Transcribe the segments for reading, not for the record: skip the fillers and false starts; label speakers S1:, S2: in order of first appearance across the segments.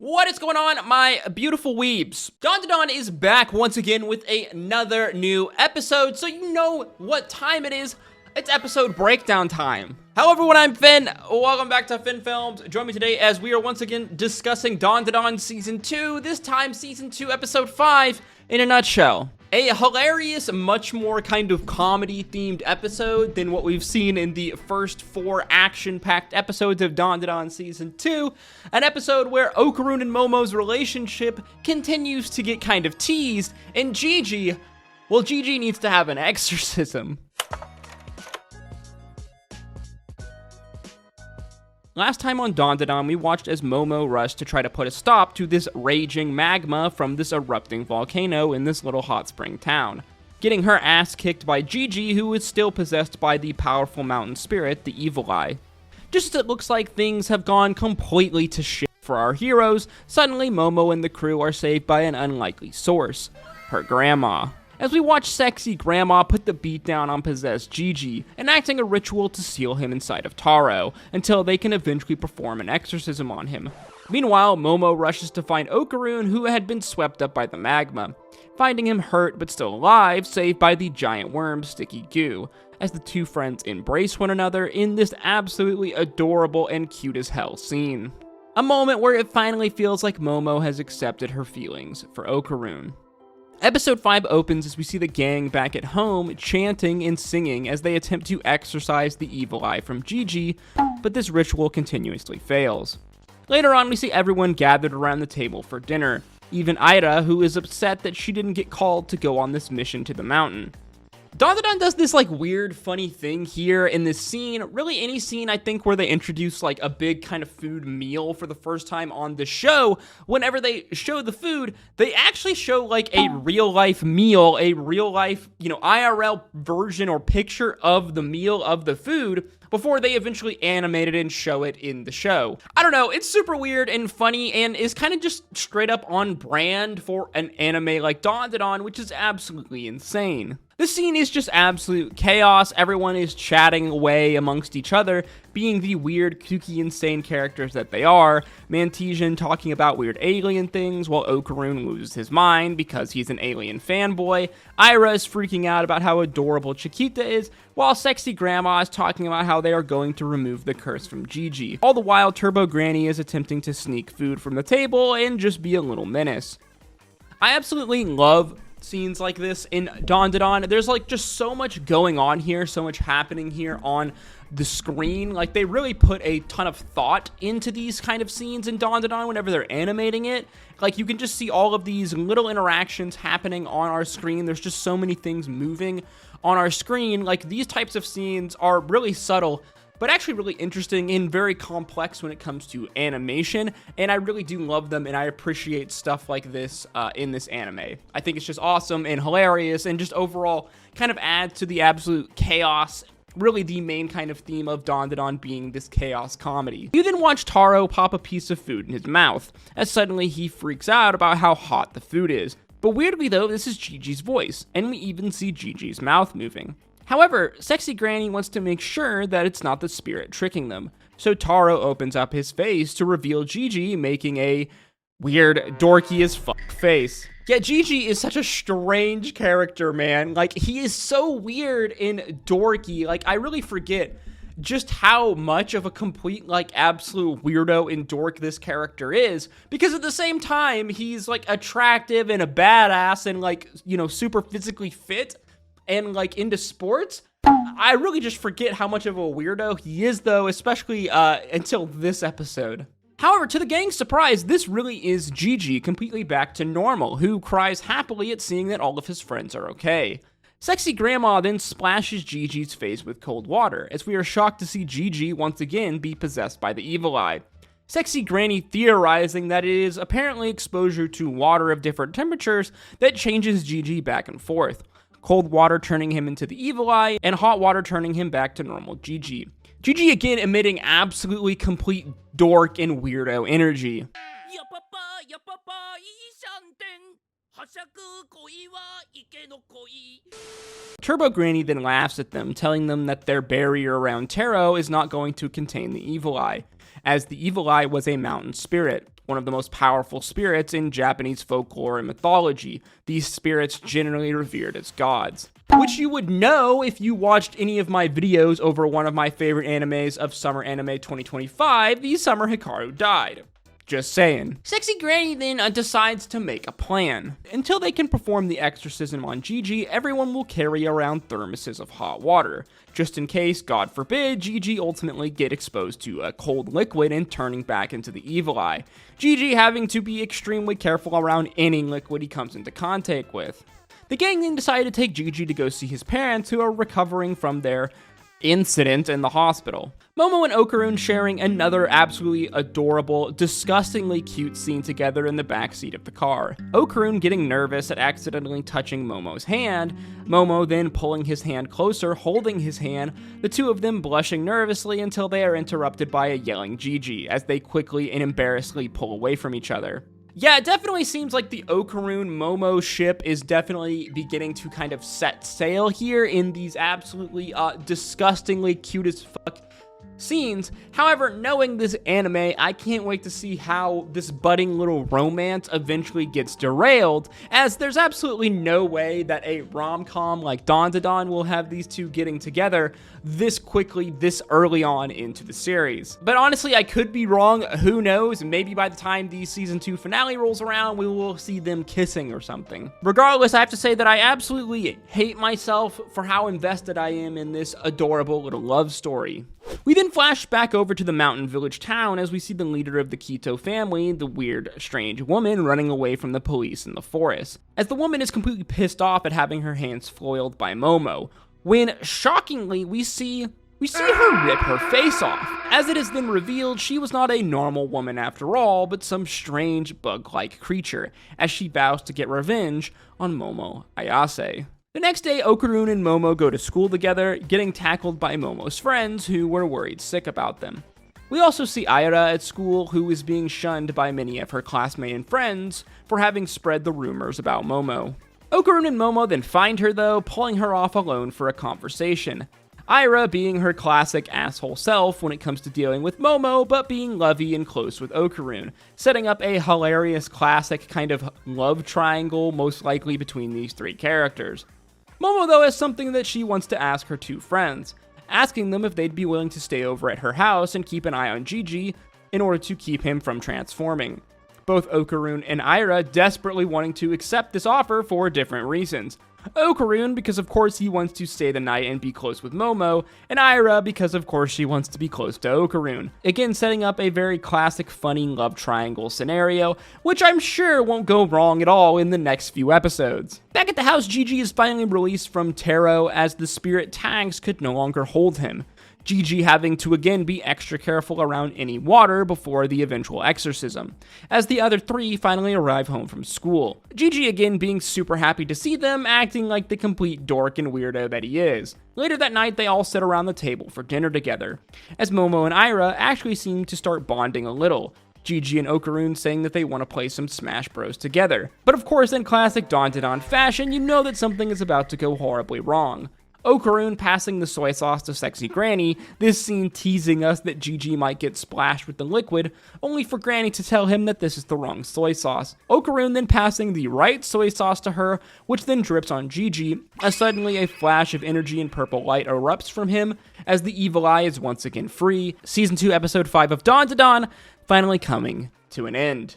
S1: What is going on, my beautiful weebs? Dandadan is back once again with another new episode, so you know what time it is. It's episode breakdown time. Hello everyone, I'm Finn. Welcome back to finnfilms. Join me today as we are once again discussing Dandadan Season 2, this time Season 2, Episode 5, in a nutshell. A hilarious, much more kind of comedy-themed episode than what we've seen in the first 4 action-packed episodes of Dandadan Season 2. An episode where Okarun and Momo's relationship continues to get kind of teased, and Gigi, well, Gigi needs to have an exorcism. Last time on Dandadan, we watched as Momo rushed to try to put a stop to this raging magma from this erupting volcano in this little hot spring town, getting her ass kicked by Gigi, who is still possessed by the powerful mountain spirit, the Evil Eye. Just as it looks like things have gone completely to shit for our heroes, suddenly Momo and the crew are saved by an unlikely source, her grandma. As we watch sexy grandma put the beat down on possessed Gigi, enacting a ritual to seal him inside of Taro, until they can eventually perform an exorcism on him. Meanwhile, Momo rushes to find Okarun, who had been swept up by the magma, finding him hurt but still alive, saved by the giant worm Sticky Goo, as the two friends embrace one another in this absolutely adorable and cute as hell scene. A moment where it finally feels like Momo has accepted her feelings for Okarun. Episode 5 opens as we see the gang back at home chanting and singing as they attempt to exorcise the evil eye from Gigi, but this ritual continuously fails. Later on, we see everyone gathered around the table for dinner, even Ida, who is upset that she didn't get called to go on this mission to the mountain. Dandadan does this weird funny thing here in this scene, really any scene I think where they introduce a big kind of food meal for the first time on the show. Whenever they show the food, they actually show a real life meal, a real life, IRL version or picture of the meal of the food before they eventually animate it and show it in the show. I don't know, it's super weird and funny and is kind of just straight up on brand for an anime like Dandadan, which is absolutely insane. This scene is just absolute chaos. Everyone is chatting away amongst each other, being the weird, kooky, insane characters that they are. Mantesian talking about weird alien things, while Okarun loses his mind because he's an alien fanboy. Ira is freaking out about how adorable Chiquita is, while Sexy Grandma is talking about how they are going to remove the curse from Gigi. All the while, Turbo Granny is attempting to sneak food from the table and just be a little menace. I absolutely love scenes like this in Dandadan. There's just so much going on here, so much happening here on the screen. They really put a ton of thought into these kind of scenes in Dandadan whenever they're animating it. You can just see all of these little interactions happening on our screen. There's just so many things moving on our screen. These types of scenes are really subtle, but actually really interesting and very complex when it comes to animation, and I really do love them, and I appreciate stuff like this in this anime. I think it's just awesome and hilarious, and just overall kind of adds to the absolute chaos, really the main kind of theme of Dandadan being this chaos comedy. You then watch Taro pop a piece of food in his mouth, as suddenly he freaks out about how hot the food is. But weirdly though, this is Gigi's voice, and we even see Gigi's mouth moving. However, Sexy Granny wants to make sure that it's not the spirit tricking them, so Taro opens up his face to reveal Gigi, making a weird, dorky as fuck face. Yeah, Gigi is such a strange character, man. He is so weird and dorky. I really forget just how much of a complete, absolute weirdo and dork this character is, because at the same time, he's, attractive and a badass and, super physically fit and into sports. I really just forget how much of a weirdo he is though, especially until this episode. However, to the gang's surprise, this really is Gigi completely back to normal, who cries happily at seeing that all of his friends are okay. Sexy Grandma then splashes Gigi's face with cold water, as we are shocked to see Gigi once again be possessed by the evil eye. Sexy Granny theorizing that it is apparently exposure to water of different temperatures that changes Gigi back and forth. Cold water turning him into the evil eye, and hot water turning him back to normal Gigi. Gigi again emitting absolutely complete dork and weirdo energy. Turbo Granny then laughs at them, telling them that their barrier around Taro is not going to contain the evil eye. as the evil eye was a mountain spirit, one of the most powerful spirits in Japanese folklore and mythology, these spirits generally revered as gods. Which you would know if you watched any of my videos over one of my favorite animes of Summer Anime 2025, the summer Hikaru died. Just saying. Sexy Granny then decides to make a plan. Until they can perform the exorcism on Gigi, everyone will carry around thermoses of hot water, just in case, God forbid, Gigi ultimately get exposed to a cold liquid and turning back into the evil eye. Gigi having to be extremely careful around any liquid he comes into contact with. The gang then decided to take Gigi to go see his parents, who are recovering from their incident in the hospital. Momo and Okarun sharing another absolutely adorable, disgustingly cute scene together in the backseat of the car. Okarun getting nervous at accidentally touching Momo's hand, Momo then pulling his hand closer, holding his hand, the two of them blushing nervously until they are interrupted by a yelling Gigi, as they quickly and embarrassedly pull away from each other. Yeah, it definitely seems like the Okarun-Momo ship is definitely beginning to kind of set sail here in these absolutely disgustingly cute as fuck scenes. However, knowing this anime, I can't wait to see how this budding little romance eventually gets derailed, as there's absolutely no way that a rom-com like Dandadan will have these two getting together this quickly, this early on into the series. But honestly, I could be wrong, who knows, maybe by the time the season 2 finale rolls around, we will see them kissing or something. Regardless, I have to say that I absolutely hate myself for how invested I am in this adorable little love story. We then flash back over to the mountain village town as we see the leader of the Kito family, the weird, strange woman, running away from the police in the forest, as the woman is completely pissed off at having her hands foiled by Momo, when, shockingly, we see her rip her face off. As it is then revealed, she was not a normal woman after all, but some strange bug-like creature, as she vows to get revenge on Momo Ayase. The next day, Okarun and Momo go to school together, getting tackled by Momo's friends, who were worried sick about them. We also see Aira at school, who is being shunned by many of her classmates and friends for having spread the rumors about Momo. Okarun and Momo then find her though, pulling her off alone for a conversation. Aira being her classic asshole self when it comes to dealing with Momo, but being lovey and close with Okarun, setting up a hilarious classic kind of love triangle, most likely between these three characters. Momo, though, has something that she wants to ask her two friends, asking them if they'd be willing to stay over at her house and keep an eye on Gigi in order to keep him from transforming. Both Okarun and Aira desperately wanting to accept this offer for different reasons. Okarun because of course he wants to stay the night and be close with Momo, and Aira because of course she wants to be close to Okarun. Again, setting up a very classic funny love triangle scenario, which I'm sure won't go wrong at all in the next few episodes. Back at the house, Gigi is finally released from Taro as the spirit tags could no longer hold him. Gigi having to again be extra careful around any water before the eventual exorcism, as the other three finally arrive home from school. Gigi again being super happy to see them, acting like the complete dork and weirdo that he is. Later that night, they all sit around the table for dinner together, as Momo and Aira actually seem to start bonding a little. Gigi and Okarun saying that they want to play some Smash Bros together. But of course, in classic Dandadan fashion, you know that something is about to go horribly wrong. Okarun passing the soy sauce to Sexy Granny, this scene teasing us that Gigi might get splashed with the liquid, only for Granny to tell him that this is the wrong soy sauce. Okarun then passing the right soy sauce to her, which then drips on Gigi, as suddenly a flash of energy and purple light erupts from him, as the evil eye is once again free. Season 2, Episode 5 of Dandadan finally coming to an end.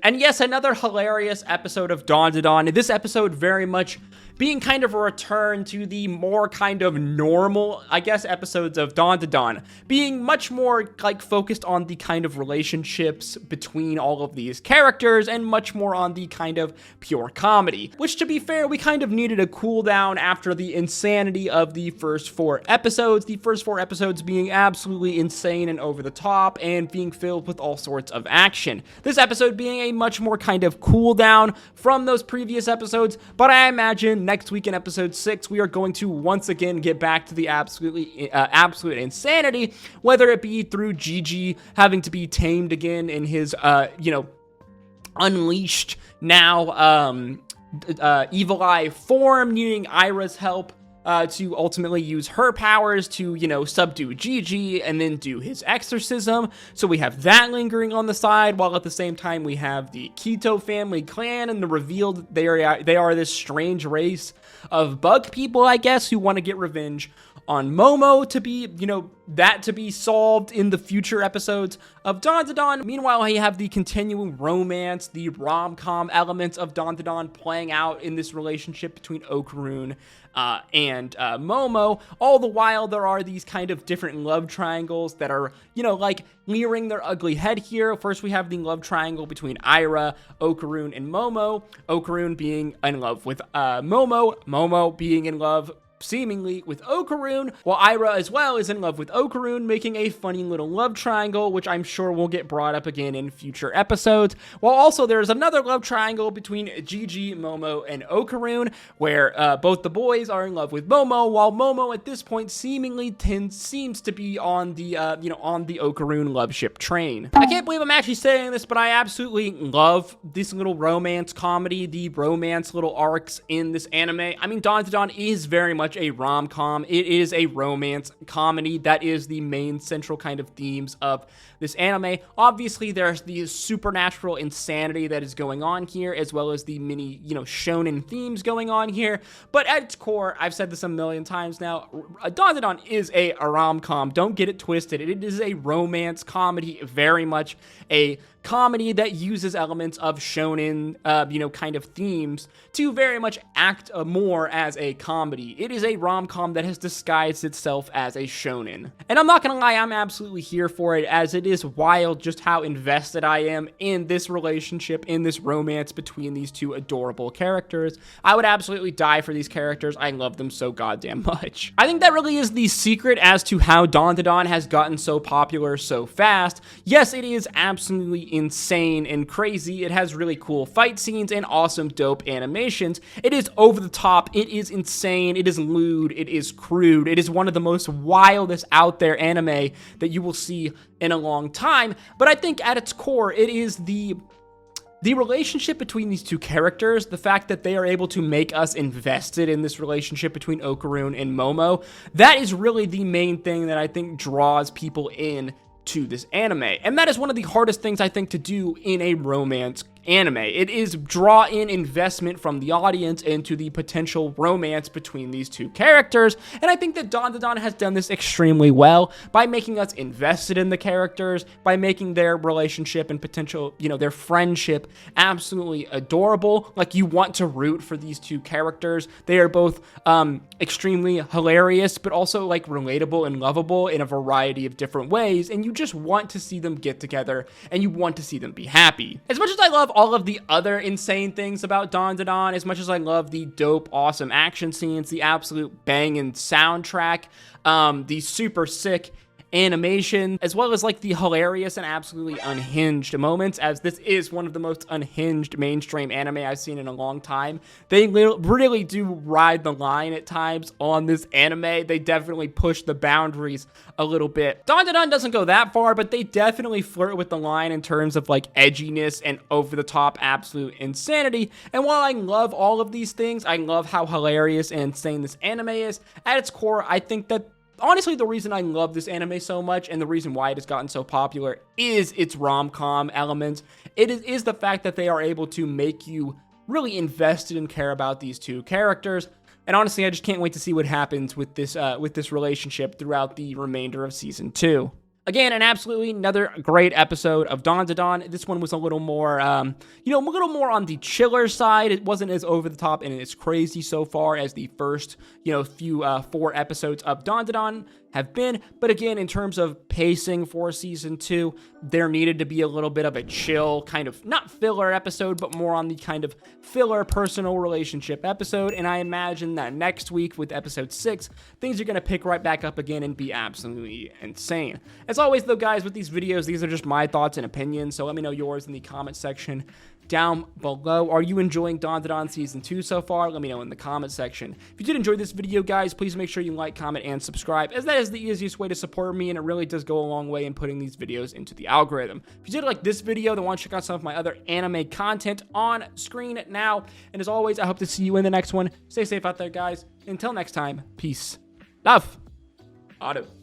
S1: And yes, another hilarious episode of Dandadan. This episode very much being kind of a return to the more kind of normal, I guess, episodes of Dandadan, being much more like focused on the kind of relationships between all of these characters and much more on the kind of pure comedy, which to be fair, we kind of needed a cool down after the insanity of the first 4 episodes, the first 4 episodes being absolutely insane and over the top and being filled with all sorts of action. This episode being a much more kind of cool down from those previous episodes, but I imagine next week in episode 6, we are going to once again get back to the absolute insanity, whether it be through Gigi having to be tamed again in his, unleashed now, evil eye form, needing Aira's help, to ultimately use her powers to, you know, subdue Gigi and then do his exorcism. So we have that lingering on the side, while at the same time we have the Keto family clan and the reveal that they are this strange race of bug people, I guess, who want to get revenge on Momo, to be, you know, that to be solved in the future episodes of Dandadan. Meanwhile, you have the continuing romance, the rom-com elements of Dandadan playing out in this relationship between Okarun and Momo. All the while, there are these kind of different love triangles that are, you know, like rearing their ugly head here. First, we have the love triangle between Ira, Okarun, and Momo. Okarun being in love with Momo, Momo being in love seemingly with Okarun, while Ira as well is in love with Okarun, making a funny little love triangle, which I'm sure will get brought up again in future episodes. While also there's another love triangle between Gigi, Momo, and Okarun, where both the boys are in love with Momo, while Momo at this point seemingly seems to be on the on the Okarun love ship train. I can't believe I'm actually saying this, but I absolutely love this little romance comedy, the romance little arcs in this anime. I mean, Dandadan is very much a rom-com. It is a romance comedy. That is the main central kind of themes of this anime. Obviously, there's the supernatural insanity that is going on here, as well as the many, you know, shonen themes going on here. But at its core, I've said this a million times now, Dandadan is a rom-com. Don't get it twisted. It is a romance comedy, very much a comedy that uses elements of shonen, kind of themes to very much act more as a comedy. It is a rom-com that has disguised itself as a shonen. And I'm not gonna lie, I'm absolutely here for it, as it is wild just how invested I am in this relationship, in this romance between these two adorable characters. I would absolutely die for these characters. I love them so goddamn much. I think that really is the secret as to how Dandadan has gotten so popular so fast. Yes, it is absolutely insane and crazy. It has really cool fight scenes and awesome dope animations. It is over the top. It is insane. It is lewd. It is crude. It is one of the most wildest out there anime that you will see in a long time. But I think at its core, it is the relationship between these two characters, the fact that they are able to make us invested in this relationship between Okarun and Momo, that is really the main thing that I think draws people in to this anime. And that is one of the hardest things I think to do in a romance anime. It is draw in investment from the audience into the potential romance between these two characters, and I think that Dandadan has done this extremely well by making us invested in the characters, by making their relationship and potential, their friendship absolutely adorable. Like, you want to root for these two characters. They are both extremely hilarious, but also like relatable and lovable in a variety of different ways, and you just want to see them get together and you want to see them be happy. As much as I love all of the other insane things about Dandadan, as much as I love the dope, awesome action scenes, the absolute banging soundtrack, the super sick animation, as well as like the hilarious and absolutely unhinged moments, as this is one of the most unhinged mainstream anime I've seen in a long time. They really do ride the line at times on this anime. They definitely push the boundaries a little bit. Dandadan doesn't go that far, but they definitely flirt with the line in terms of like edginess and over-the-top absolute insanity. And while I love all of these things, I love how hilarious and insane this anime is, at its core, I think that honestly, the reason I love this anime so much and the reason why it has gotten so popular is its rom-com elements. It is the fact that they are able to make you really invested and care about these two characters. And honestly, I just can't wait to see what happens with this relationship throughout the remainder of season 2. Again, and absolutely another great episode of Dandadan. This one was a little more, a little more on the chiller side. It wasn't as over the top and as crazy so far as the first, few 4 episodes of Dandadan have been. But again, in terms of pacing for season 2, there needed to be a little bit of a chill kind of, not filler episode, but more on the kind of filler personal relationship episode. And I imagine that next week with episode 6, things are going to pick right back up again and be absolutely insane. As always though, guys, with these videos, these are just my thoughts and opinions, so let me know yours in the comment section down below. Are you enjoying Dandadan Season 2 so far? Let me know in the comment section. If you did enjoy this video, guys, please make sure you like, comment, and subscribe, as that is the easiest way to support me, and it really does go a long way in putting these videos into the algorithm. If you did like this video, then want to check out some of my other anime content on screen now. And as always, I hope to see you in the next one. Stay safe out there, guys. Until next time, peace, love, auto.